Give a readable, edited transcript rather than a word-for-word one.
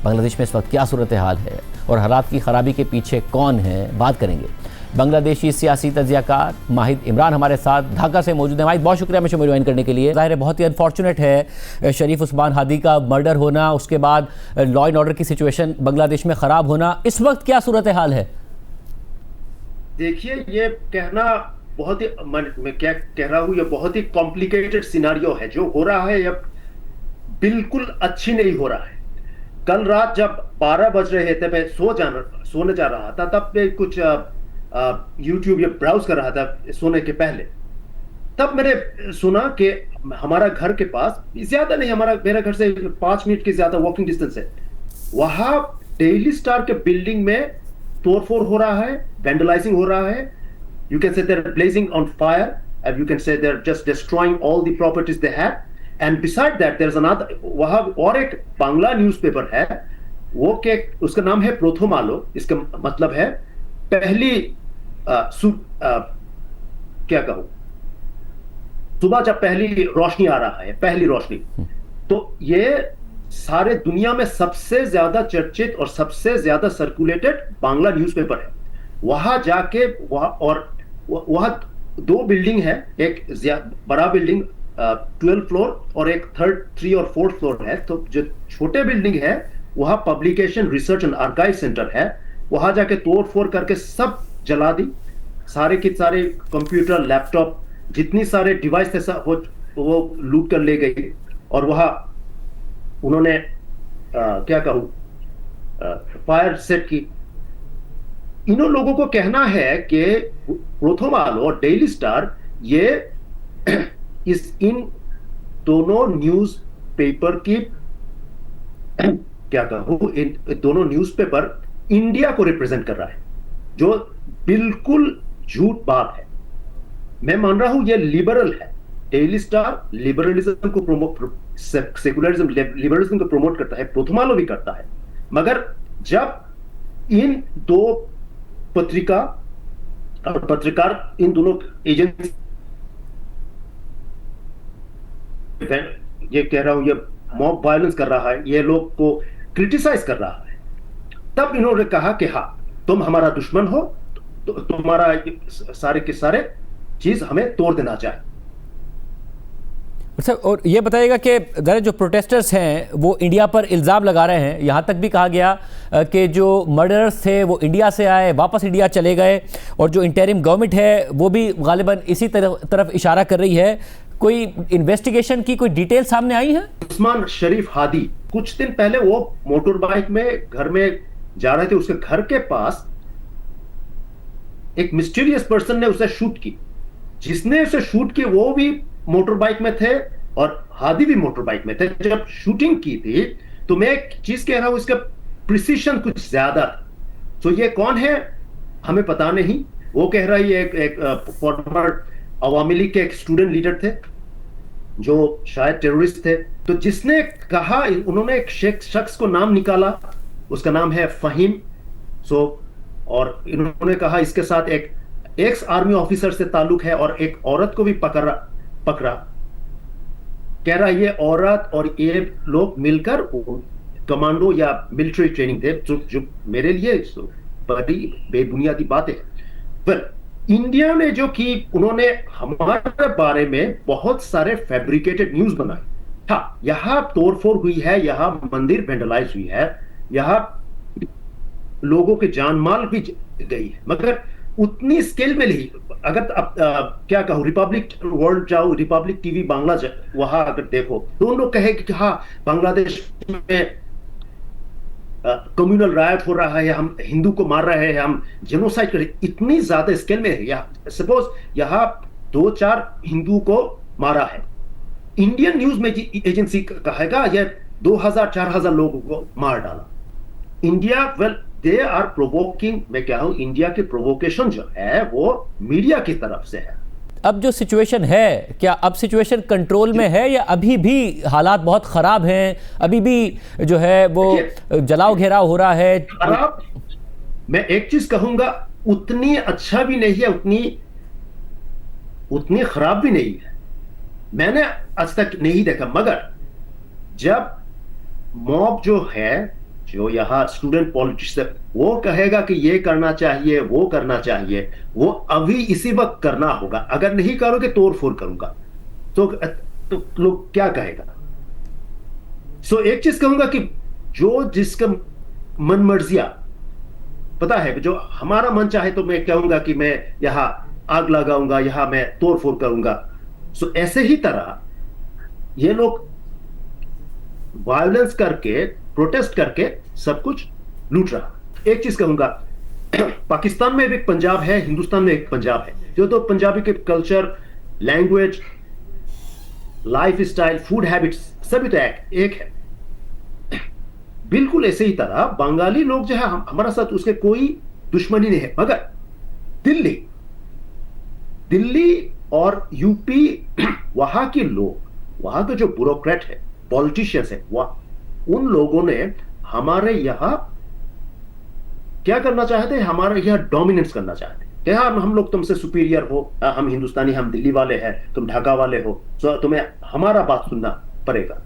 बांग्लादेश में इस वक्त क्या सूरत हाल है और हालात की खराबी के पीछे कौन है, बात करेंगे। बांग्लादेशी सियासी तजियाकार माहिद इमरान हमारे साथ ढाका से मौजूद है। माहिद, बहुत शुक्रिया हमें ज्वाइन करने के लिए। ज़ाहिर है बहुत ही अनफॉर्चुनेट है शरीफ उस्मान हादी का मर्डर होना, उसके बाद लॉ एंड ऑर्डर की सिचुएशन बांग्लादेश में ख़राब होना। इस वक्त क्या सूरत हाल है? देखिए, ये कहना बहुत ही, मैं क्या कह रहा हूं, ये बहुत ही कॉम्प्लिकेटेड सिनारियो है। जो हो रहा है ये बिल्कुल अच्छी नहीं हो रहा है। कल रात जब 12 बज रहे थे, मैं सोने जा रहा था, तब मैं कुछ यूट्यूब ये ब्राउज कर रहा था सोने के पहले। तब मैंने सुना कि हमारा घर के पास, ज्यादा नहीं, मेरे घर से 5 मिनट की ज्यादा वॉकिंग डिस्टेंस है, वहां डेली स्टार के बिल्डिंग में तोड़फोड़ हो रहा है, वैंडलाइजिंग हो रहा है। You can say they're blazing on fire, and you can say they're just destroying all the properties they have. And beside that, there's another, वहां और एक बांग्ला न्यूज़पेपर है, वो के उसका नाम है प्रथम आलो। इसका मतलब है पहली क्या कहूं, सुबह जब पहली रोशनी आ रहा है, पहली रोशनी। तो ये सारे दुनिया में सबसे ज्यादा चर्चित और सबसे ज्यादा सर्कुलेटेड बांग्ला न्यूज़पेपर है। वहां जाके वहां 2 बिल्डिंग है, एक बड़ा बिल्डिंग 12 फ्लोर और एक 3 और 4 फ्लोर है। तो जो छोटे बिल्डिंग है वहां publication research and archive centre है। वहां जाके तोड़ फोड़ करके सब जला दी, सारे के सारे कंप्यूटर, लैपटॉप, जितनी सारे डिवाइस थे सब वो लूट कर ले गई। और वहां उन्होंने क्या कहूं, फायर सेट की। इन लोगों को कहना है कि प्रथम आलो और डेली स्टार ये इन दोनों न्यूज पेपर की क्या कहूं, इन दोनों न्यूज़पेपर इंडिया को रिप्रेजेंट कर रहा है, जो बिल्कुल झूठ बात है। मैं मान रहा हूं ये लिबरल है। डेली स्टार लिबरलिज्म को सेकुलरिज्म, लिबरलिज्म को प्रमोट करता है, प्रथम आलो भी करता है। मगर जब इन 2 पत्रिका और पत्रकार, इन दोनों एजेंसी, ये कह रहा हूं, ये मॉब वायलेंस कर रहा है, ये लोग को क्रिटिसाइज कर रहा है, तब इन्होंने कहा कि हाँ, तुम हमारा दुश्मन हो, तो तुम्हारा सारे के सारे चीज हमें तोड़ देना चाहिए। अच्छा, और ये बताइएगा कि ज़रा जो प्रोटेस्टर्स हैं वो इंडिया पर इल्ज़ाम लगा रहे हैं। यहाँ तक भी कहा गया कि जो मर्डरर्स थे वो इंडिया से आए, वापस इंडिया चले गए, और जो इंटरिम गवर्नमेंट है वो भी गालिबन इसी तरफ इशारा कर रही है। कोई इन्वेस्टिगेशन की कोई डिटेल सामने आई है? उस्मान शरीफ हादी कुछ दिन पहले वो मोटर बाइक में घर में जा रहे थे, उसके घर के पास एक मिस्टीरियस पर्सन ने उसे शूट की। जिसने उसे शूट की वो भी मोटर बाइक में थे और हादी भी मोटर बाइक में थे जब शूटिंग की थी। तो मैं एक चीज कह रहा हूं, इसका प्रिसीशन कुछ ज्यादा था। तो ये कौन है हमें पता नहीं। वो कह रहा है एक फॉर्मर अवामी लीग के एक स्टूडेंट लीडर थे जो शायद टेररिस्ट थे। तो जिसने कहा, उन्होंने एक शख्स को नाम निकाला, उसका नाम है फहीम। और इन्होंने कहा इसके साथ एक एक्स आर्मी ऑफिसर से ताल्लुक है और एक औरत को भी पकड़ा। कह रहा है ये औरत और ये लोग मिलकर कमांडो या मिलिट्री ट्रेनिंग थे, जो मेरे लिए बड़ी बेबुनियादी बातें हैं। पर इंडिया ने जो की, उन्होंने हमारे बारे में बहुत सारे फैब्रिकेटेड न्यूज बनाए। हाँ, यहां तोड़फोड़ हुई है, यहां मंदिर वेंडलाइज हुई है, यहां लोगों की जान माल भी गई है, मगर उतनी स्केल में नहीं। अगर अब क्या कहूं, रिपब्लिक वर्ल्ड जाओ, रिपब्लिक टीवी बांग्ला वहां अगर देखो, दोनों कहे कि हाँ बांग्लादेश में कम्युनल रायट हो रहा है, हम हिंदू को मार रहे हैं, हम जेनोसाइड कर रहे हैं। इतनी ज्यादा स्केल में है। सपोज यहां 2-4 हिंदू को मारा है, इंडियन न्यूज में एजेंसी कहेगा यह 2000-4000 लोगों को मार डाला। India, well they are provoking. मैं कह रहा हूं इंडिया की प्रोवोकेशन जो है वो मीडिया की तरफ से है। अब जो सिचुएशन है, क्या अब सिचुएशन कंट्रोल में है या अभी भी हालात बहुत खराब हैं? अभी भी जो है वो जलाओ घेराव हो रहा है? खराब, मैं एक चीज कहूंगा, उतनी अच्छा भी नहीं है, उतनी खराब भी नहीं है। मैंने आज तक नहीं देखा, मगर जब मॉब जो है जो यहाँ स्टूडेंट पॉलिटिक्स है, वो कहेगा कि ये करना चाहिए, वो करना चाहिए, वो अभी इसी वक्त करना होगा, अगर नहीं करोगे तोड़ फोड़ करूंगा, तो लोग क्या कहेगा। सो एक चीज कहूंगा कि जो जिसका मन मर्जिया, पता है, जो हमारा मन चाहे तो मैं कहूंगा कि मैं यहां आग लगाऊंगा, यहां मैं तोड़ फोड़ करूंगा। सो ऐसे ही तरह ये लोग वायलेंस करके, प्रोटेस्ट करके सब कुछ लूट रहा। एक चीज कहूंगा, पाकिस्तान में भी एक पंजाब है, हिंदुस्तान में एक पंजाब है, जो तो पंजाबी के culture, language, life style, food habits सभी तो एक है। बिल्कुल ऐसे ही तरह बंगाली लोग जो है हमारा साथ उसके कोई दुश्मनी नहीं है, मगर दिल्ली दिल्ली और यूपी वहां के लोग, वहां के जो ब्यूरोक्रेट है, पॉलिटिशियंस है, वह उन लोगों ने हमारे यहां क्या करना चाहते हैं, हमारे यहां डोमिनेंस करना चाहते हैं कि हाँ हम लोग तुमसे सुपीरियर हो, हम हिंदुस्तानी, हम दिल्ली वाले हैं, तुम ढाका वाले हो, तो तुम्हें हमारा बात सुनना पड़ेगा।